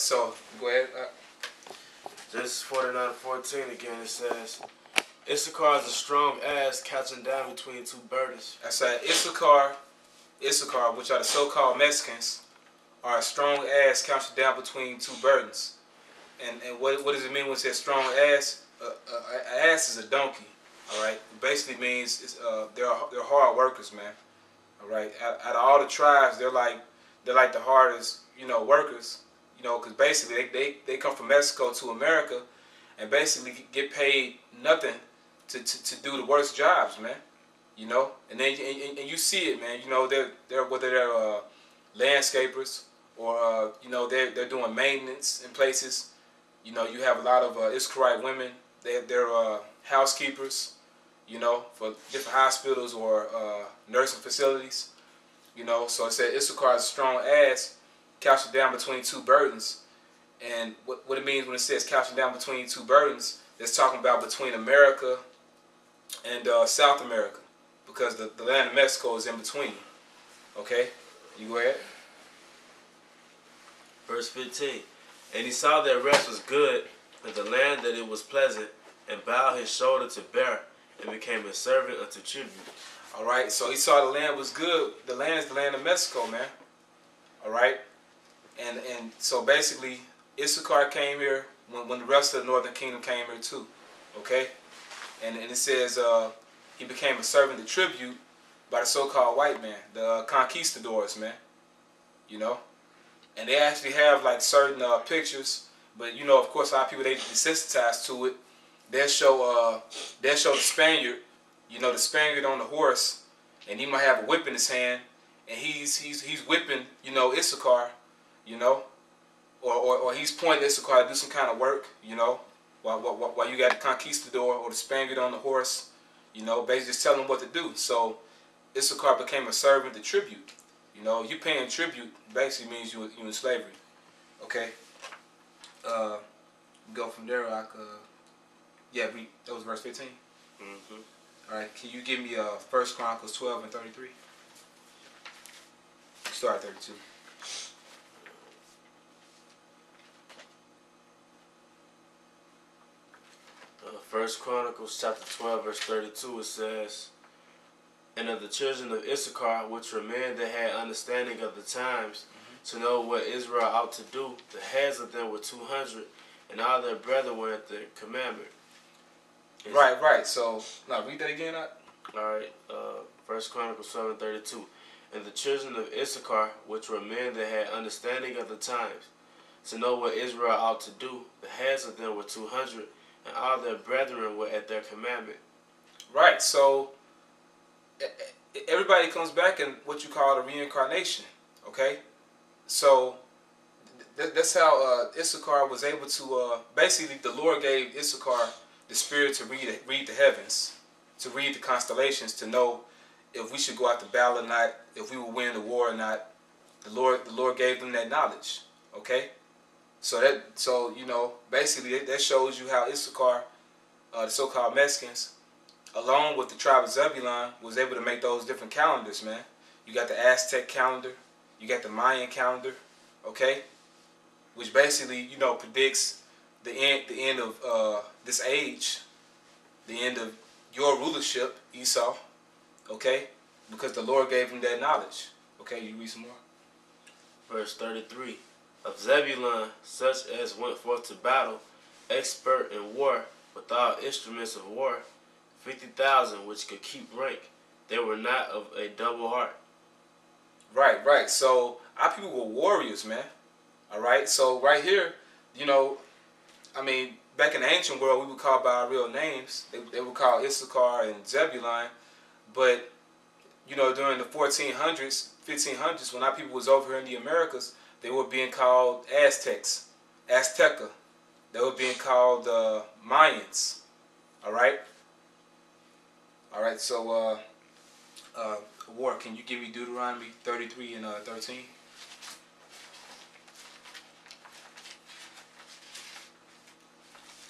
so go ahead. This 49:14 again. It says, Issachar is a strong ass catching down between two burdens. I said Issachar, which are the so-called Mexicans, are a strong ass catching down between two burdens. And what does it mean when it says strong ass? An ass is a donkey. All right. It basically means they're hard workers, man. All right. Out of all the tribes, they're like the hardest, workers. Because basically they come from Mexico to America, and basically get paid nothing to do the worst jobs, man. And then and you see it, man. They're whether they're landscapers or they're doing maintenance in places. You have a lot of Iscarite women. They're housekeepers. For different hospitals or nursing facilities. So it said Issachar is a strong ass, couching down between two burdens. And what it means when it says couching down between two burdens, it's talking about between America and South America, because the land of Mexico is in between. Okay, you go ahead. Verse 15. And he saw that rest was good, and the land that it was pleasant, and bowed his shoulder to bear, and became a servant unto tribute. All right, so he saw the land was good. The land is the land of Mexico, man. All right, and so basically Issachar came here when the rest of the northern kingdom came here too. Okay, and it says he became a servant to tribute by the so-called white man, the conquistadors, man. And they actually have like certain pictures, but of course a lot of people, they desensitized to it. They'll show the Spaniard, the Spaniard on the horse, and he might have a whip in his hand, and he's whipping, Issachar, or he's pointing Issachar to do some kind of work, while you got the conquistador or the Spaniard on the horse, basically just telling him what to do. So Issachar became a servant to tribute. You paying tribute basically means you in slavery. Okay. Go from there. That was verse 15. All right. Can you give me 1 Chronicles 12 and 33? Start at 32. First Chronicles chapter 12 verse 32, it says, And of the children of Issachar, which were men that had understanding of the times, to know what Israel ought to do, the heads of them were 200, and all their brethren were at the commandment. Right. So, now read that again. Alright, First Chronicles 12 and 32. And the children of Issachar, which were men that had understanding of the times, to know what Israel ought to do, the heads of them were 200, and all their brethren were at their commandment. Right, so everybody comes back in what you call the reincarnation, okay? So that's how Issachar was able to, basically the Lord gave Issachar the spirit to read the heavens, to read the constellations, to know if we should go out to battle or not, if we will win the war or not. The Lord gave them that knowledge, okay? So basically that shows you how Issachar, the so-called Mexicans, along with the tribe of Zebulon, was able to make those different calendars, man. You got the Aztec calendar, you got the Mayan calendar, okay, which basically predicts the end of this age, the end of your rulership, Esau, okay, because the Lord gave him that knowledge. Okay, you read some more. Verse 33. Of Zebulun, such as went forth to battle, expert in war, with all instruments of war, 50,000 which could keep rank. They were not of a double heart. Right. So our people were warriors, man. All right. So right here, back in the ancient world, we would call by our real names. They would call Issachar and Zebulun, but during the 1400s, 1500s, when our people was over here in the Americas, they were being called Aztecs, Azteca. They were being called Mayans. All right. So, War, can you give me Deuteronomy 33 and 13?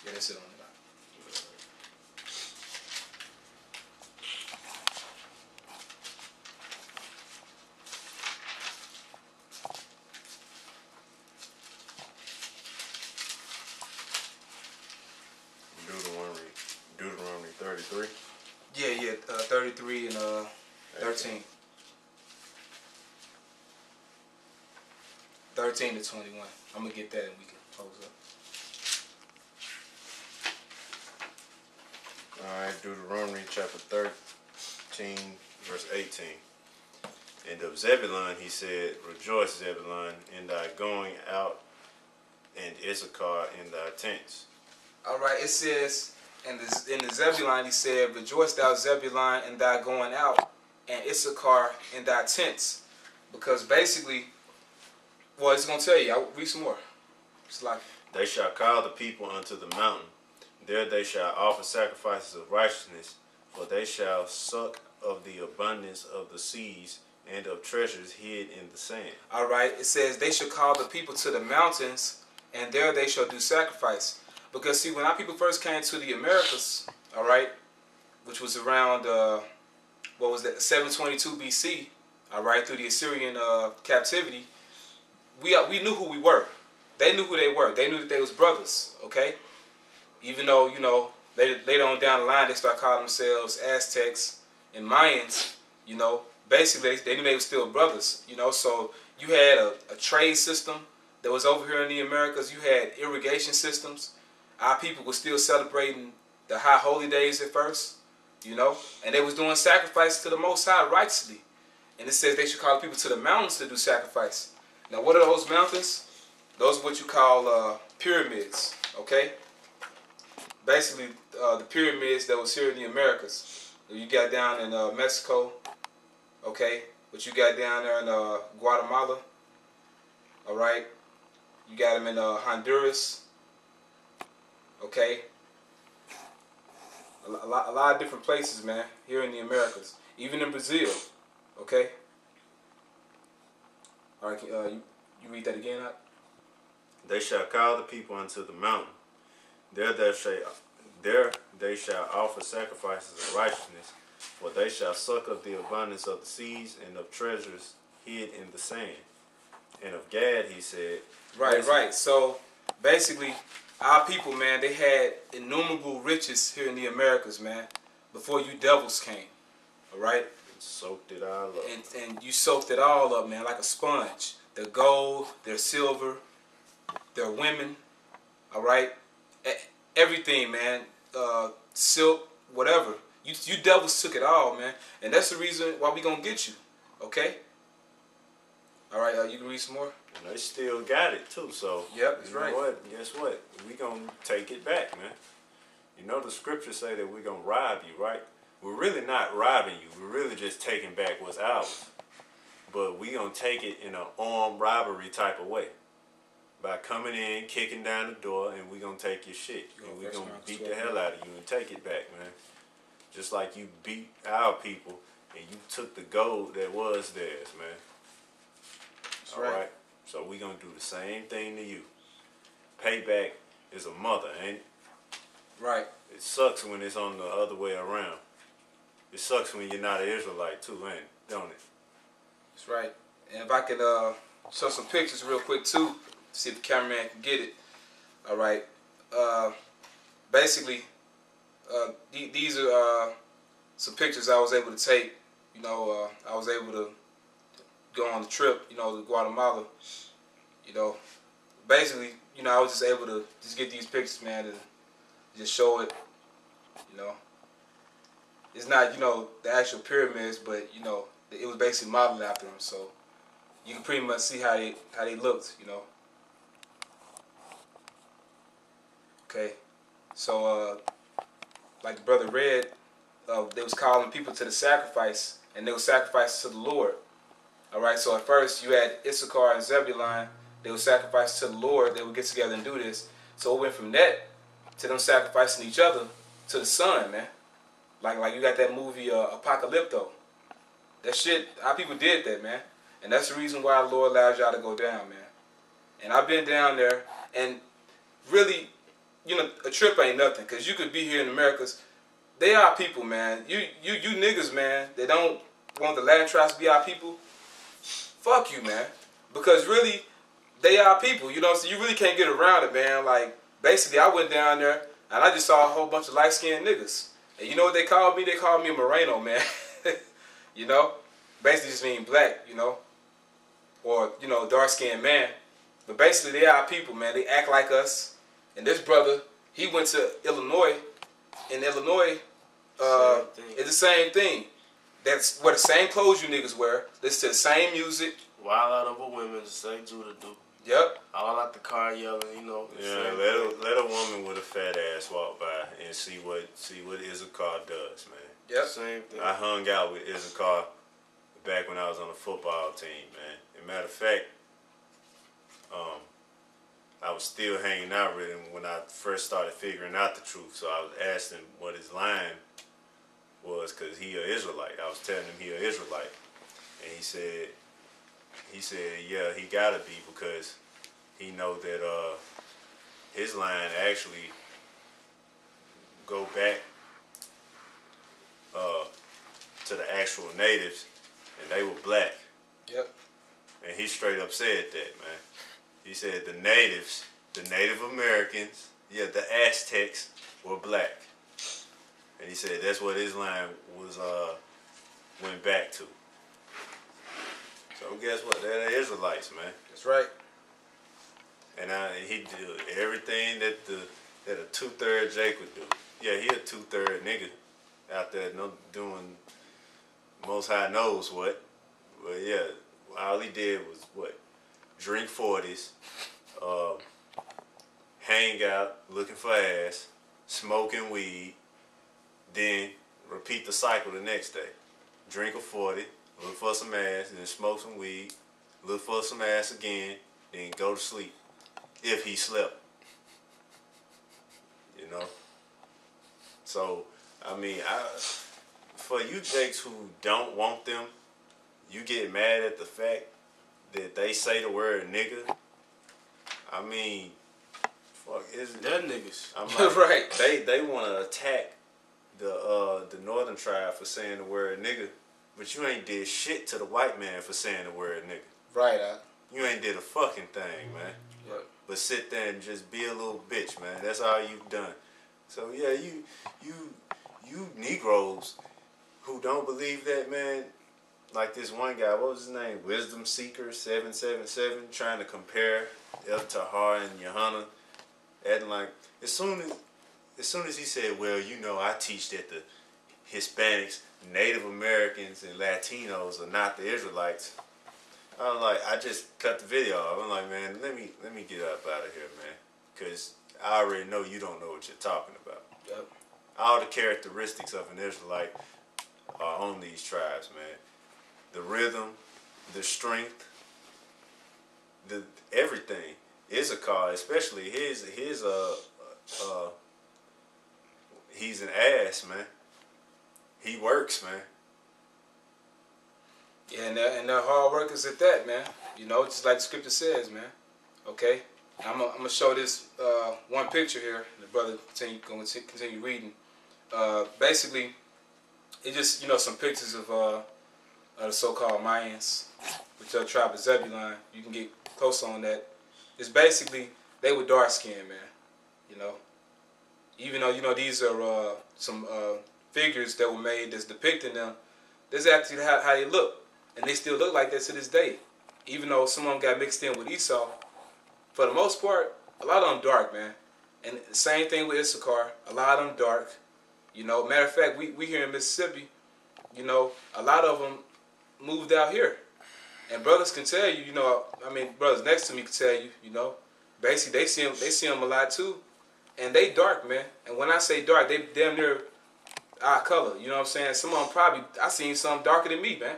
Yeah, that's it on the back. 33 and 13. 13 to 21. I'm gonna get that and we can close up. Alright, Deuteronomy chapter 13, verse 18. And of Zebulun he said, Rejoice, Zebulun, in thy going out, and Issachar in thy tents. Alright, it says, in the Zebulun he said, Rejoice thou Zebulun in thy going out, and Issachar in thy tents. Because basically, well, it's going to tell you. I'll read some more. It's like, They shall call the people unto the mountain. There they shall offer sacrifices of righteousness, for they shall suck of the abundance of the seas and of treasures hid in the sand. Alright, it says, they shall call the people to the mountains, and there they shall do sacrifice. Because see, when our people first came to the Americas, alright, which was around, 722 BC, alright, through the Assyrian captivity, we knew who we were. They knew who they were. They knew that they was brothers, okay? Even though, you know, later on down the line, they start calling themselves Aztecs and Mayans, you know. Basically, they knew they were still brothers, you know. So you had a trade system that was over here in the Americas. You had irrigation systems. Our people were still celebrating the high holy days at first, you know. And they was doing sacrifices to the Most High righteously. And it says they should call people to the mountains to do sacrifice. Now, what are those mountains? Those are what you call pyramids, okay? Basically, the pyramids that was here in the Americas. You got down in Mexico, okay? What you got down there in Guatemala, all right? You got them in Honduras, okay? A lot of different places, man, here in the Americas. Even in Brazil, okay? All right, you read that again, Hot? They shall call the people unto the mountain. There they shall offer sacrifices of righteousness, for they shall suck of the abundance of the seas and of treasures hid in the sand. And of Gad he said, Right. So basically, our people, man, they had innumerable riches here in the Americas, man, before you devils came. All right? and soaked it all up. And you soaked it all up, man, like a sponge. Their gold, their silver, their women, all right? Everything, man. Silk, whatever. You devils took it all, man. And that's the reason why we gonna get you, okay? All right, you can read some more? And they still got it, too, so... Yep, that's right. What? Guess what? We gonna take it back, man. You know the scriptures say that we're gonna rob you, right? We're really not robbing you. We're really just taking back what's ours. But we gonna take it in an armed robbery type of way. By coming in, kicking down the door, and we gonna take your shit. And we gonna beat the hell out of you and take it back, man. Just like you beat our people and you took the gold that was theirs, man. That's right. So we gonna do the same thing to you. Payback is a mother, ain't it? Right. It sucks when it's on the other way around. It sucks when you're not an Israelite too, ain't it? Don't it? That's right. And if I could show some pictures real quick too, see if the cameraman can get it. All right. Basically, these are some pictures I was able to take. You know, I was able to go on the trip, you know, to Guatemala. You know, basically, you know, I was just able to just get these pictures, man, and just show it. You know, it's not, you know, the actual pyramids, but you know, it was basically modeled after them, so you can pretty much see how they looked, you know. Okay, so like the brother read, they was calling people to the sacrifice, and they were sacrificing to the Lord. All right, so at first you had Issachar and Zebulun. They would sacrifice to the Lord. They would get together and do this. So it went from that to them sacrificing each other to the sun, man. Like you got that movie Apocalypto. That shit, our people did that, man. And that's the reason why the Lord allows y'all to go down, man. And I've been down there, and really, you know, a trip ain't nothing, because you could be here in the Americas. They are people, man. You niggas, man, they don't want the land tribes to be our people. Fuck you, man. Because really, they are people, you know, so you really can't get around it, man. Like, basically, I went down there, and I just saw a whole bunch of light-skinned niggas. And you know what they called me? They called me a Moreno, man. You know? Basically just mean black, you know? Or, you know, dark-skinned man. But basically, they are people, man. They act like us. And this brother, he went to Illinois. In Illinois, it's the same thing. That's wear the same clothes you niggas wear. Listen to the same music. Wild out over women, just like Judah do. Yep. All out the car yelling, you know. Yeah, let a woman with a fat ass walk by and see what Issachar does, man. Yep. Same thing. I hung out with Issachar back when I was on the football team, man. As a matter of fact, I was still hanging out with him when I first started figuring out the truth. So I was asking him what his line was, because he an Israelite. I was telling him he an Israelite. And he said, yeah, he gotta be, because he know that his line actually go back to the actual natives, and they were black. Yep. And he straight up said that, man. He said the natives, the Native Americans, yeah, the Aztecs were black. And he said that's what his line was went back to. So guess what? They're the Israelites, man. That's right. And he did everything that a 2/3 Jake would do. Yeah, he a 2/3 nigga out there doing most high knows what. But yeah, all he did was what? Drink 40s, hang out, looking for ass, smoking weed, then repeat the cycle the next day. Drink a 40, look for some ass, then smoke some weed, look for some ass again, then go to sleep. If he slept. You know? So, I mean, for you Jakes who don't want them, you get mad at the fact that they say the word nigga. I mean, fuck, isn't They're niggas. I'm like, right. They want to attack the northern tribe for saying the word nigga, but you ain't did shit to the white man for saying the word nigga. Right. You ain't did a fucking thing, man. Yep. But sit there and just be a little bitch, man. That's all you've done. So yeah, you Negroes who don't believe that, man. Like this one guy, what was his name? Wisdom Seeker 777, trying to compare El Tahar and Johanna, and like as soon as he said, well, you know, I teach that the Hispanics, Native Americans, and Latinos are not the Israelites. I was like, I just cut the video off. I'm like, man, let me get up out of here, man, because I already know you don't know what you're talking about. Yep. All the characteristics of an Israelite are on these tribes, man. The rhythm, the strength, the everything. Issachar, especially he's an ass, man. He works, man. Yeah, and they're hard workers at that, man. You know, just like the scripture says, man. Okay? I'm gonna show this one picture here. The brother continue reading. Basically, it's just, you know, some pictures of the so-called Mayans, which are the tribe of Zebulon. You can get close on that. It's basically, they were dark-skinned, man. You know? Even though, you know, these are some figures that were made that's depicting them, this is actually how they look. And they still look like that to this day. Even though some of them got mixed in with Esau, for the most part, a lot of them dark, man. And the same thing with Issachar, a lot of them dark. You know, matter of fact, we here in Mississippi, you know, a lot of them moved out here. And brothers can tell you, you know, I mean, brothers next to me can tell you, you know, basically they see them a lot too. And they dark, man. And when I say dark, they damn near our color. You know what I'm saying? Some of them probably, I seen some darker than me, man.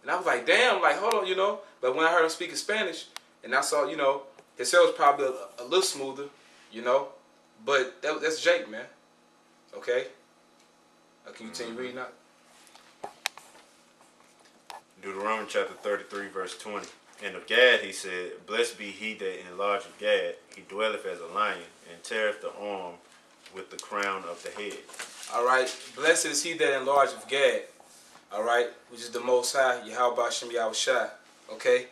And I was like, damn, like, hold on, you know. But when I heard him speaking Spanish, and I saw, you know, his hair was probably a little smoother, you know. But that's Jake, man. Okay? Can you continue reading that? Deuteronomy chapter 33, verse 20. And of Gad he said, blessed be he that enlargeth Gad. He dwelleth as a lion, and teareth the arm with the crown of the head. All right. Blessed is he that enlargeth Gad. All right. Which is the Most High, Yahweh Hashem Yahushai. Okay?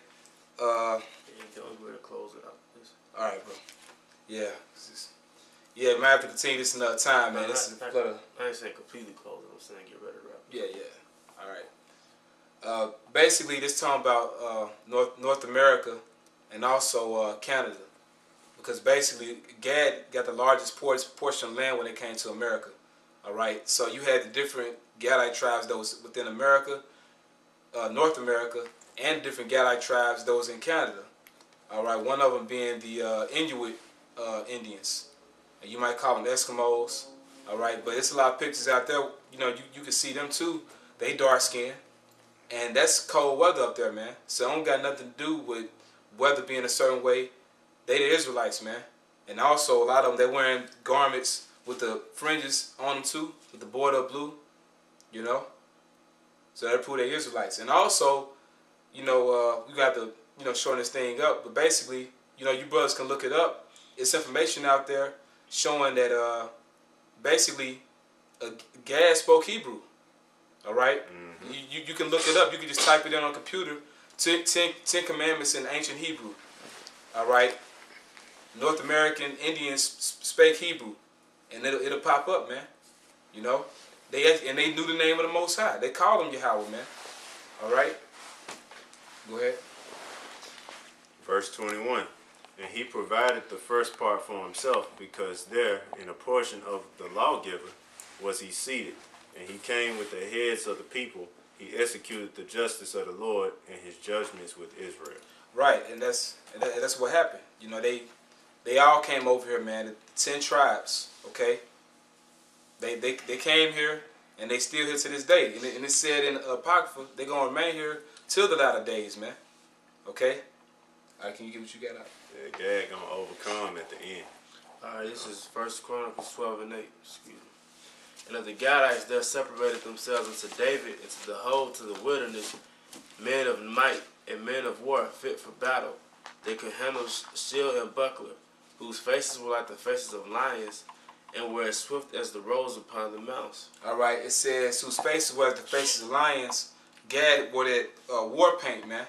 Yeah, you can only way to close it out, please. All right, bro. Yeah. Yeah, we might have to continue this another time, man. This is I ain't saying completely close it. I'm saying get rid of rap. Yeah. All right. Basically, this talking about North America and also Canada, because basically Gad got the largest portion of land when it came to America. All right. So you had the different Gadite tribes that was within America, North America, and different Gadite tribes that was in Canada. All right. One of them being the Inuit Indians. And you might call them Eskimos, all right? But it's a lot of pictures out there. You know, you can see them too. They dark skinned, and that's cold weather up there, man. So it don't got nothing to do with weather being a certain way. They the Israelites, man. And also a lot of them, they wearing garments with the fringes on them too, with the border of blue, you know. So they prove they're Israelites. And also, you know, we got to, you know, shorten this thing up. But basically, you know, you brothers can look it up. It's information out there showing that basically Gad spoke Hebrew. All right? Mm-hmm. You can look it up. You can just type it in on a computer. Ten Commandments in ancient Hebrew. All right? North American Indians spake Hebrew. And it'll pop up, man. You know? They knew the name of the Most High. They called him Yahweh, man. All right? Go ahead. Verse 21. And he provided the first part for himself, because there, in a portion of the lawgiver, was he seated. And he came with the heads of the people. He executed the justice of the Lord and his judgments with Israel. Right, and that's what happened. You know, they all came over here, man. The 10 tribes, okay? They came here, and they still here to this day. And it said in Apocrypha, they're going to remain here till the latter days, man. Okay? All right, can you get what you got out? Yeah, Gad gonna overcome at the end. Alright, this is 1 Chronicles 12 and 8. Excuse me. And of the Gadites there separated themselves unto David, into the whole to the wilderness, men of might and men of war fit for battle. They could handle shield and buckler, whose faces were like the faces of lions, and were as swift as the roes upon the mounts. All right, it says whose faces were like the faces of lions. Gad wore that war paint, man.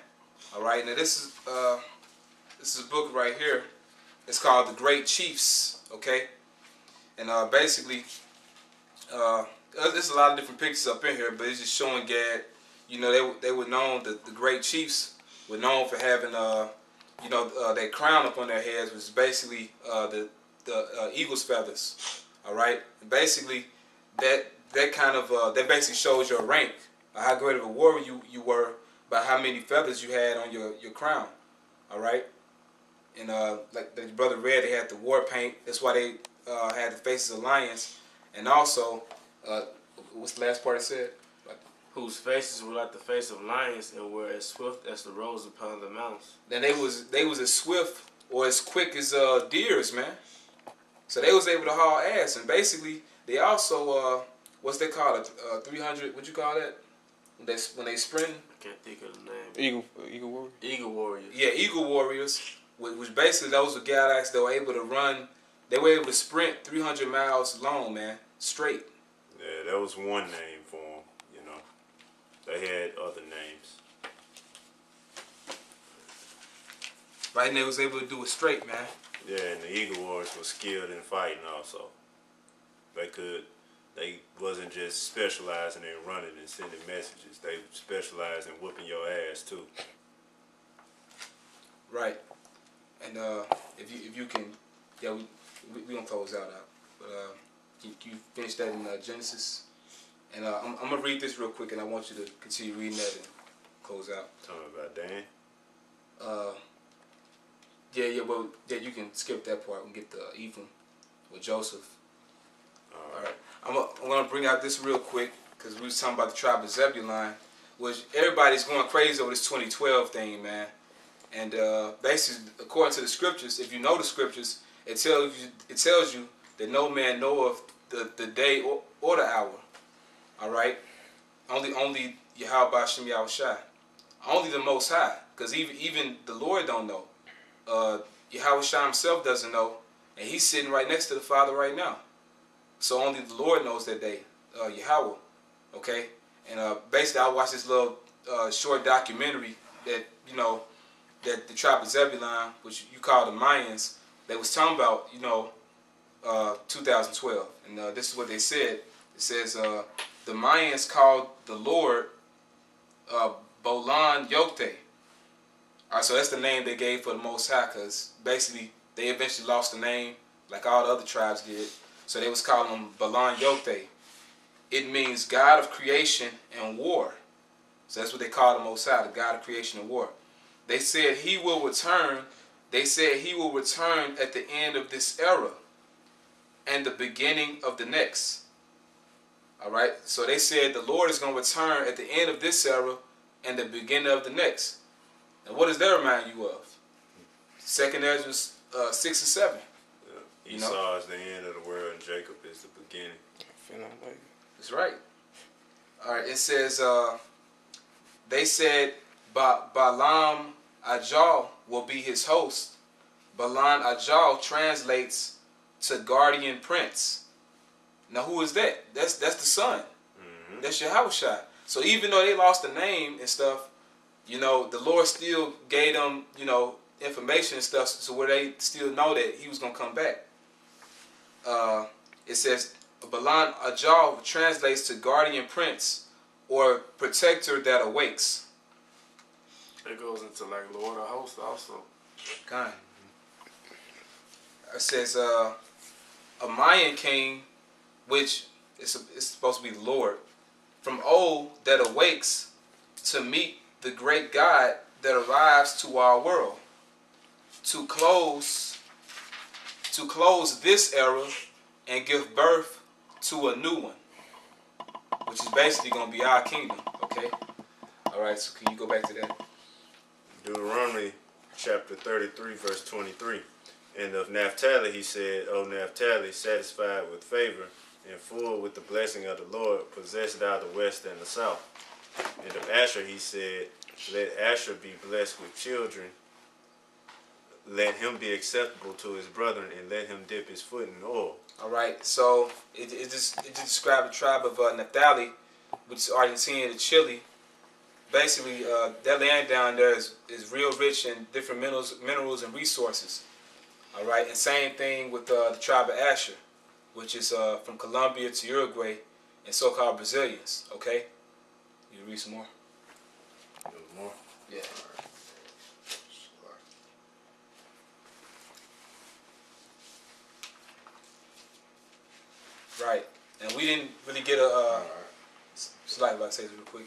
All right, now this is a book right here. It's called The Great Chiefs, okay? And basically, there's a lot of different pictures up in here, but it's just showing Gad. You know, they were known, the Great Chiefs were known for having, you know, that crown up on their heads, which is basically the eagle's feathers. All right, and basically that kind of that basically shows your rank, how great of a warrior you were, by how many feathers you had on your crown. All right. And like the brother read, they had the war paint. That's why they had the faces of lions. And also, what's the last part it said? Whose faces were like the face of lions, and were as swift as the roes upon the mounts. Then they was as swift or as quick as deers, man. So they was able to haul ass. And basically, they also what's they call it? 300. What you call that? When they sprint. I can't think of the name. Eagle warrior. Eagle warriors. Yeah, eagle warriors. Which basically those were Gadites that were able to run. They were able to sprint 300 miles long, man, straight. Yeah, that was one name for them. You know, they had other names. Right, and they was able to do it straight, man. Yeah, and the Eagle Warriors were skilled in fighting also. They wasn't just specializing in running and sending messages. They specialized in whooping your ass too. Right. And if you can, yeah, we gonna close out. But you finish that in Genesis, and I'm gonna read this real quick, and I want you to continue reading that and close out. Talking about Dan. Yeah, you can skip that part and get the Ephraim with Joseph. All right. I'm gonna bring out this real quick because we was talking about the tribe of Zebulun, which everybody's going crazy over this 2012 thing, man. And basically, according to the scriptures, if you know the scriptures, it tells you that no man knoweth the day or the hour. All right, only Yahweh B'Shem Yahushai, only the Most High, because even the Lord don't know. Yahweh Shai himself doesn't know, and he's sitting right next to the Father right now. So only the Lord knows that day, Yahweh. Okay, and basically, I watched this little short documentary that that the tribe of Zebulun, which you call the Mayans, they was talking about, 2012. And this is what they said. It says, the Mayans called the Lord Bolan Yokte. Alright, so that's the name they gave for the Most High, because basically they eventually lost the name like all the other tribes did. So they was calling him Bolan Yokte. It means God of creation and war. So that's what they call the Most High, the God of creation and war. They said he will return. They said he will return at the end of this era and the beginning of the next. Alright, so they said the Lord is going to return at the end of this era and the beginning of the next. And what does that remind you of? 2nd Ezra 6 and 7. Yeah. Esau is the end of the world and Jacob is the beginning. That's right. Alright, it says, they said Balaam Ajal will be his host. Balaam Ajal translates to guardian prince. Now who is that? That's the son. Mm-hmm. That's Yahushua. So even though they lost the name and stuff, you know, the Lord still gave them, you know, information and stuff, so where they still know that he was going to come back. It says, Balaam Ajal translates to guardian prince or protector that awakes. It goes into like Lord of Hosts also. Kind. It says, a Mayan king, which is supposed to be the Lord, from old that awakes to meet the great God that arrives to our world, to close this era and give birth to a new one, which is basically going to be our kingdom. Okay. All right. So can you go back to that? Deuteronomy chapter 33, verse 23. And of Naphtali he said, O Naphtali, satisfied with favor and full with the blessing of the Lord, possess thou the west and the south. And of Asher he said, let Asher be blessed with children. Let him be acceptable to his brethren, and let him dip his foot in oil. All right. So it just described the tribe of Naphtali, which is Argentina and Chile. Basically, that land down there is real rich in different minerals and resources. All right. And same thing with the tribe of Asher, which is from Colombia to Uruguay and so-called Brazilians. Okay. You read some more? A little more? Yeah. Right. And we didn't really get a slide about to say this real quick.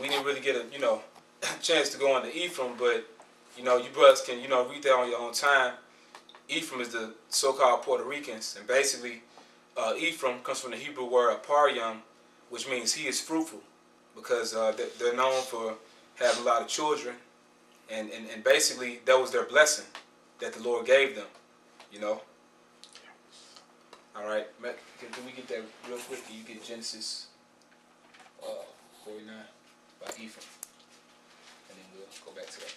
We didn't really get a chance to go on to Ephraim, but you brothers can read that on your own time. Ephraim is the so-called Puerto Ricans, and basically Ephraim comes from the Hebrew word aparyam, which means he is fruitful, because they're known for having a lot of children, and basically that was their blessing that the Lord gave them, All right, can we get that real quick? Can you get Genesis 49 by Ephraim, and then we'll go back to that.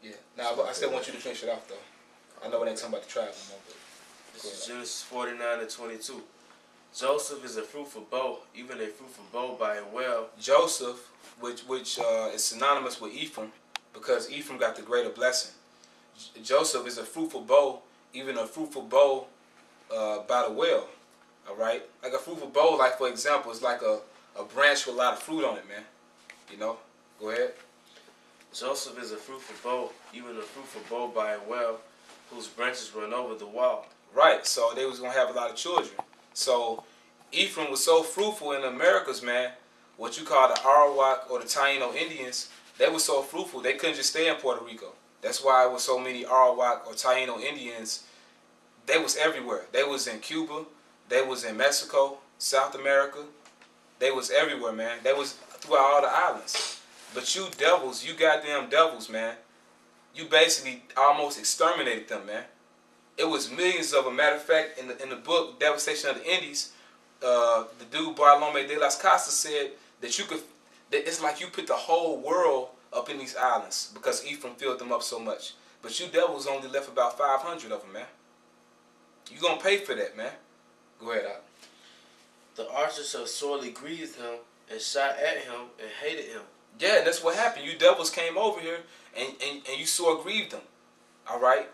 Yeah. Now, I still want you to finish it off, though. I know it ain't talking about the tribe no more, but this is Genesis 49 and 22. Joseph is a fruitful bow, even a fruitful bow by a well. Joseph, which is synonymous with Ephraim, because Ephraim got the greater blessing. Joseph is a fruitful bow, even a fruitful bow by the well. All right, like a fruitful bow, like for example, is like a branch with a lot of fruit on it, man. Go ahead. Joseph is a fruitful bow, even a fruitful bow by a well, whose branches run over the wall. Right, so they was gonna have a lot of children. So Ephraim was so fruitful in the Americas, man. What you call the Arawak or the Taino Indians, they were so fruitful they couldn't just stay in Puerto Rico. That's why it was so many Arawak or Taino Indians. They was everywhere. They was in Cuba. They was in Mexico, South America. They was everywhere, man. They was throughout all the islands. But you devils, you goddamn devils, man. You basically almost exterminated them, man. It was millions of them. Matter of fact, in the book Devastation of the Indies, the dude Bartolome de las Casas said that it's like you put the whole world up in these islands because Ephraim filled them up so much. But you devils only left about 500 of them, man. You gonna pay for that, man. Go ahead, Al. The archers have sorely grieved him and shot at him and hated him. Yeah, that's what happened. You devils came over here and you sore grieved them. All right,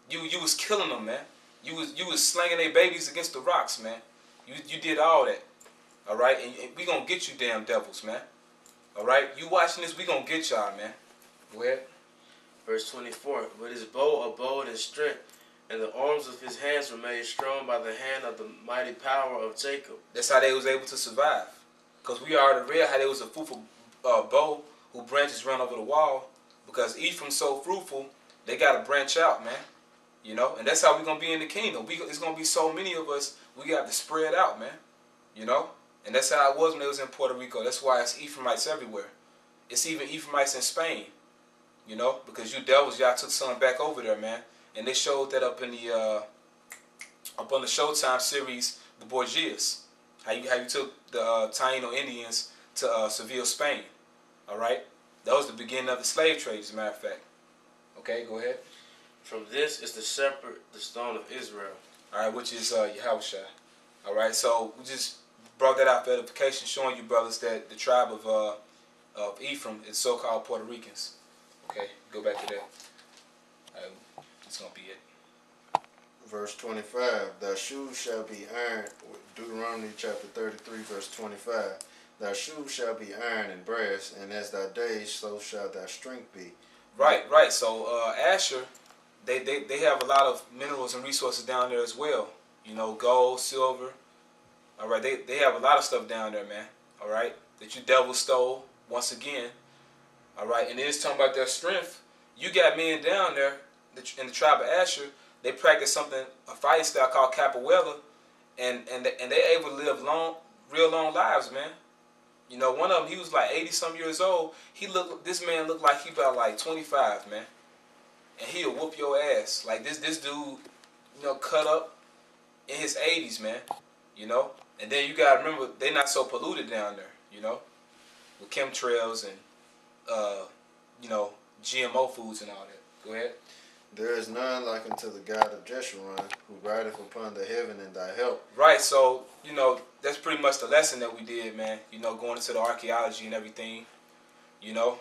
you was killing them, man. You was slinging their babies against the rocks, man. You did all that. All right, and we gonna get you, damn devils, man. All right, you watching this, we gonna get y'all, man. Go ahead. Verse 24. But his bow abode in strength, and the arms of his hands were made strong by the hand of the mighty power of Jacob. That's how they was able to survive. Because we already read how they was a fruitful bow who branches run over the wall. Because Ephraim's so fruitful, they got to branch out, man. You know, and that's how we're going to be in the kingdom. It's going to be so many of us, we got to spread out, man. You know, and that's how it was when they was in Puerto Rico. That's why it's Ephraimites everywhere. It's even Ephraimites in Spain. You know, because you devils, y'all took some back over there, man. And they showed that up in the up on the Showtime series, The Borgias. How you took the Taino Indians to Seville, Spain. All right, that was the beginning of the slave trade, as a matter of fact. Okay, go ahead. From this is the shepherd, the stone of Israel. All right, which is Yahushua. All right, so we just brought that out for edification, showing you brothers that the tribe of Ephraim is so-called Puerto Ricans. Okay, go back to that. It's gonna be it. Verse 25, thy shoes shall be iron, Deuteronomy chapter 33, verse 25. Thy shoes shall be iron and brass, and as thy days, so shall thy strength be. Right. So Asher, they have a lot of minerals and resources down there as well. You know, gold, silver. All right, they have a lot of stuff down there, man. All right, that you devils stole once again. All right, and then it's talking about their strength. You got men down there in the tribe of Asher. They practice something, a fighting style called capoeira, and they able to live real long lives, man. You know, one of them, he was like 80-some years old. This man looked like he about like 25, man. And he'll whoop your ass. Like this dude, you know, cut up in his 80s, man. You know? And then you gotta remember, they're not so polluted down there, you know? With chemtrails and, you know, GMO foods and all that. Go ahead. There is none like unto the God of Jeshurun, who rideth upon the heaven in thy help. Right, so, you know, that's pretty much the lesson that we did, man. You know, going into the archaeology and everything, you know.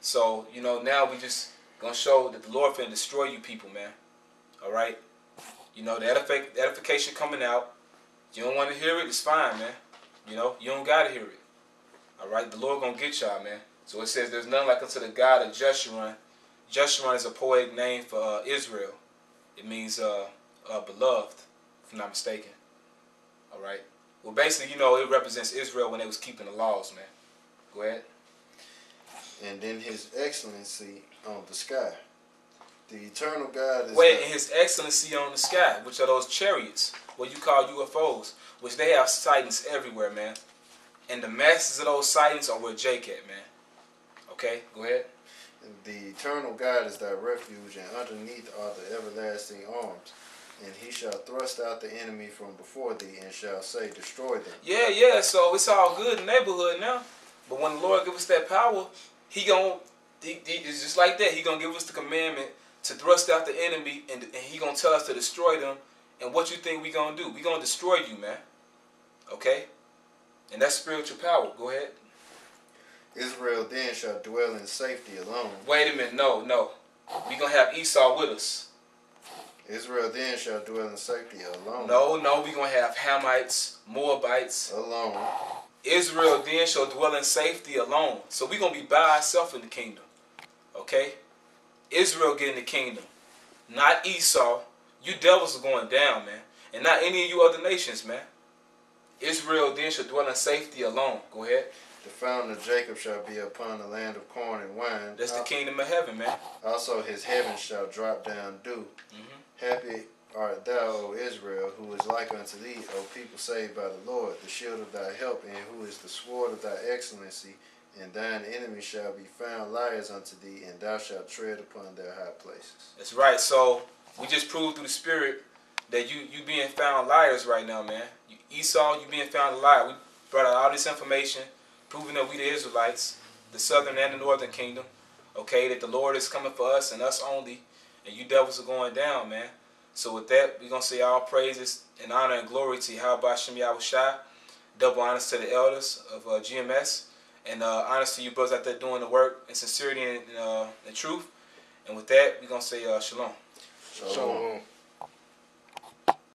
So, you know, now we just gonna show that the Lord finna destroy you people, man. All right? You know, the edification coming out. You don't want to hear it, it's fine, man. You know, you don't gotta hear it. All right? The Lord gonna get y'all, man. So it says, there's none like unto the God of Jeshurun. Jeshurun is a poetic name for Israel. It means beloved, if I'm not mistaken. All right. Well, basically, you know, it represents Israel when they was keeping the laws, man. Go ahead. And then his excellency on the sky. The eternal God is... Wait, and his excellency on the sky, which are those chariots, what you call UFOs, which they have sightings everywhere, man. And the masses of those sightings are where Jake at, man. Okay, go ahead. The eternal God is thy refuge, and underneath are the everlasting arms. And he shall thrust out the enemy from before thee, and shall say, destroy them. Yeah, so it's all good in the neighborhood now. But when the Lord give us that power, he it's just like that. He gonna give us the commandment to thrust out the enemy, and he gonna tell us to destroy them. And what you think we gonna do? We gonna destroy you, man. Okay? And that's spiritual power. Go ahead. Israel then shall dwell in safety alone. Wait a minute, no. We gonna have Esau with us. Israel then shall dwell in safety alone. No, we gonna have Hamites, Moabites. Alone. Israel then shall dwell in safety alone. So we gonna be by ourselves in the kingdom. Okay? Israel getting the kingdom. Not Esau. You devils are going down, man. And not any of you other nations, man. Israel then shall dwell in safety alone. Go ahead. The fountain of Jacob shall be upon the land of corn and wine. That's the kingdom of heaven, man. Also his heavens shall drop down dew. Happy art thou, O Israel, who is like unto thee, O people saved by the Lord, the shield of thy help, and who is the sword of thy excellency. And thine enemies shall be found liars unto thee, and thou shalt tread upon their high places. That's right. So we just proved through the Spirit that you being found liars right now, man. Esau, you being found a liar. We brought out all this information, proving that we the Israelites, the southern and the northern kingdom, okay, that the Lord is coming for us and us only, and you devils are going down, man. So with that, we're going to say all praises and honor and glory to Yahweh Shem Yahushai, double honors to the elders of GMS, and honors to you brothers out there doing the work in sincerity and truth. And with that, we're going to say shalom.